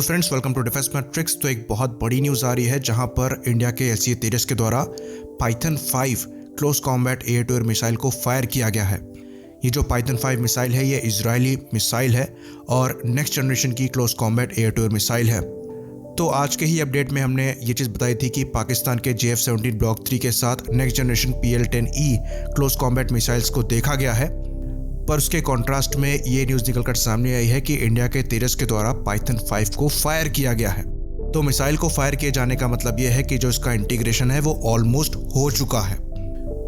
Friends, welcome to Defence Matrix. तो एक बहुत बड़ी न्यूज़ आ रही है जहां पर इंडिया के LCA तेजस के द्वारा Python 5 close combat air to air missile को फायर किया गया है। ये जो पाइथन 5 मिसाइल है ये इजरायली मिसाइल है और नेक्स्ट जनरेशन की close combat air to air missile है। तो आज के ही अपडेट में हमने ये चीज़ बताई थी कि पाकिस्तान के JF-17 ब्लॉक 3 के साथ next generation PL-10E close combat missiles को देखा गया है, पर उसके कॉन्ट्रास्ट में ये न्यूज़ निकलकर सामने आई है कि इंडिया के तेजस के द्वारा पाइथन 5 को फायर किया गया है। तो मिसाइल को फायर किए जाने का मतलब ये है कि जो इसका इंटीग्रेशन है वो ऑलमोस्ट हो चुका है।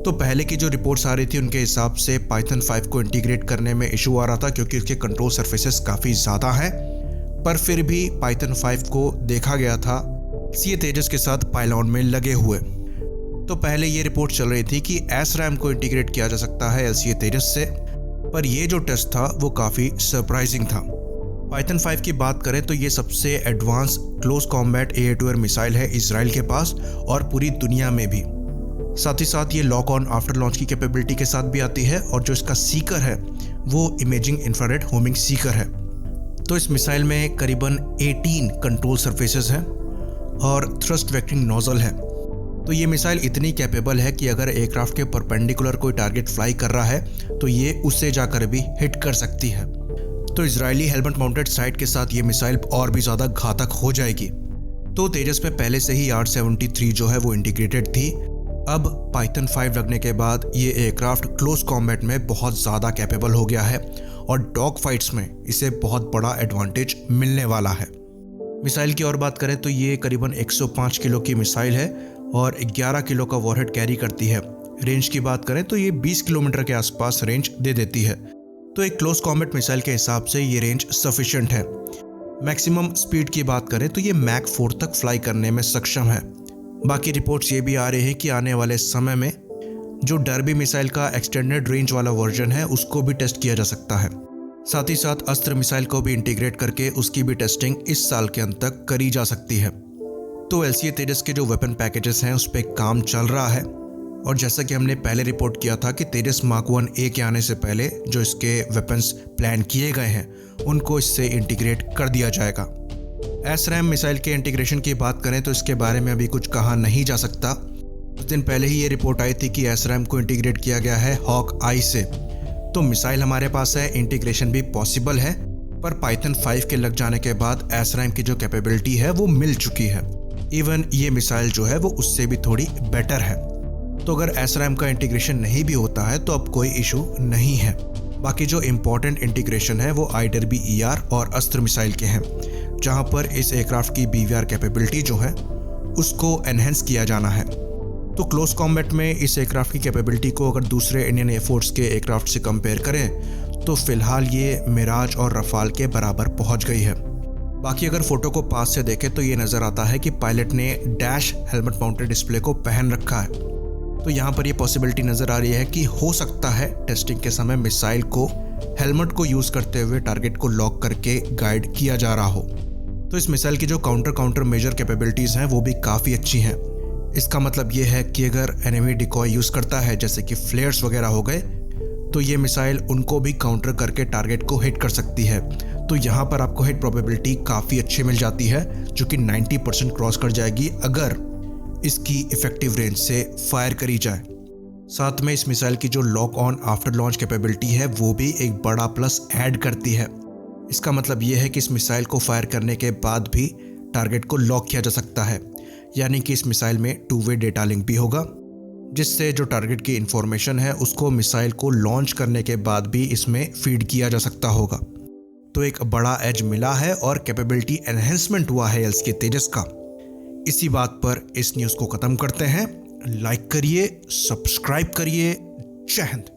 तो पहले की जो रिपोर्ट्स आ रही थी उनके हिसाब से पाइथन 5 को इंटीग्रेट करने में इशू आ रहा था क्योंकि उसके कंट्रोल सर्फेसेस काफ़ी ज़्यादा हैं, पर फिर भी पाइथन 5 को देखा गया था LCA तेजस के साथ पायलॉन में लगे हुए। तो पहले ये रिपोर्ट चल रही थी कि SRAM को इंटीग्रेट किया जा सकता है LCA तेजस से, पर ये जो टेस्ट था वो काफ़ी सरप्राइजिंग था। पाइथन 5 की बात करें तो ये सबसे advance close combat air to air missile है इजराइल के पास और पूरी दुनिया में भी। साथ ही साथ ये लॉक ऑन आफ्टर लॉन्च की कैपेबिलिटी के साथ भी आती है और जो इसका सीकर है वो इमेजिंग इंफ्रारेड होमिंग सीकर है। तो इस मिसाइल में करीबन 18 कंट्रोल सरफेसेस हैं और थ्रस्ट वेक्टरिंग नोजल है। तो ये मिसाइल इतनी कैपेबल है कि अगर एयरक्राफ्ट के परपेंडिकुलर कोई टारगेट फ्लाई कर रहा है तो ये उससे जाकर भी हिट कर सकती है। तो इजरायली हेलमेट माउंटेड साइट के साथ ये मिसाइल और भी ज़्यादा घातक हो जाएगी। तो तेजस में पहले से ही R-73 जो है वो इंटीग्रेटेड थी। अब पाइथन 5 लगने के बाद ये एयरक्राफ्ट क्लोज कॉम्बैट में बहुत ज़्यादा कैपेबल हो गया है और डॉग फाइट्स में इसे बहुत बड़ा एडवांटेज मिलने वाला है। मिसाइल की और बात करें तो ये करीबन 105 किलो की मिसाइल है और 11 किलो का वॉरहेड कैरी करती है। रेंज की बात करें तो ये 20 किलोमीटर के आसपास रेंज दे देती है। तो एक क्लोज कॉम्बैट मिसाइल के हिसाब से ये रेंज सफिशिएंट है। मैक्सिमम स्पीड की बात करें तो ये मैक 4 तक फ्लाई करने में सक्षम है। बाकी रिपोर्ट्स ये भी आ रही है कि आने वाले समय में जो डर्बी मिसाइल का एक्सटेंडेड रेंज वाला वर्जन है उसको भी टेस्ट किया जा सकता है। साथ ही साथ अस्त्र मिसाइल को भी इंटीग्रेट करके उसकी भी टेस्टिंग इस साल के अंत तक करी जा सकती है। तो LCA तेजस के जो वेपन पैकेजेस हैं उस पर काम चल रहा है और जैसा कि हमने पहले रिपोर्ट किया था कि तेजस मार्क 1A के आने से पहले जो इसके वेपन्स प्लान किए गए हैं उनको इससे इंटीग्रेट कर दिया जाएगा। SRAM मिसाइल के इंटीग्रेशन की बात करें तो इसके बारे में अभी कुछ कहा नहीं जा सकता। कुछ दिन पहले ही ये रिपोर्ट आई थी कि SRAM को इंटीग्रेट किया गया है हॉक आई से। तो मिसाइल हमारे पास है, इंटीग्रेशन भी पॉसिबल है, पर पाइथन 5 के लग जाने के बाद SRAM की जो कैपेबिलिटी है वो मिल चुकी है। इवन ये मिसाइल जो है वो उससे भी थोड़ी बेटर है। तो अगर SRAM का इंटीग्रेशन नहीं भी होता है तो अब कोई इशू नहीं है। बाकी जो इम्पोर्टेंट इंटीग्रेशन है वो IRBER और अस्त्र मिसाइल के हैं, जहां पर इस एयरक्राफ्ट की BVR कैपेबिलिटी जो है उसको एनहेंस किया जाना है। तो क्लोज कॉम्बैट में इस एयरक्राफ्ट की कैपेबिलिटी को अगर दूसरे इंडियन एयरफोर्स के एयरक्राफ्ट से कंपेयर करें तो फिलहाल ये मिराज और रफाल के बराबर पहुंच गई है। बाकी अगर फोटो को पास से देखें तो ये नज़र आता है कि पायलट ने डैश हेलमेट माउंटेड डिस्प्ले को पहन रखा है। तो यहाँ पर ये पॉसिबिलिटी नज़र आ रही है कि हो सकता है टेस्टिंग के समय मिसाइल को हेलमेट को यूज़ करते हुए टारगेट को लॉक करके गाइड किया जा रहा हो। तो इस मिसाइल की जो काउंटर मेजर कैपेबिलिटीज़ हैं वो भी काफ़ी अच्छी हैं। इसका मतलब ये है कि अगर एनिमी डिकॉय यूज़ करता है जैसे कि फ्लेयर्स वगैरह हो गए तो ये मिसाइल उनको भी काउंटर करके टारगेट को हिट कर सकती है। तो यहाँ पर आपको हिट प्रोबेबिलिटी काफ़ी अच्छी मिल जाती है जो कि 90% क्रॉस कर जाएगी अगर इसकी इफेक्टिव रेंज से फायर करी जाए। साथ में इस मिसाइल की जो lock on after launch capability है वो भी एक बड़ा प्लस ऐड करती है। इसका मतलब ये है कि इस मिसाइल को फायर करने के बाद भी टारगेट को लॉक किया जा सकता है, यानी कि इस मिसाइल में 2-वे डेटा लिंक भी होगा जिससे जो टारगेट की इंफॉर्मेशन है उसको मिसाइल को लॉन्च करने के बाद भी इसमें फीड किया जा सकता होगा। तो एक बड़ा एज मिला है और कैपेबिलिटी एनहेंसमेंट हुआ है LCA तेजस का। इसी बात पर इस न्यूज़ को ख़त्म करते हैं। लाइक करिए, सब्सक्राइब करिए। जय हिंद।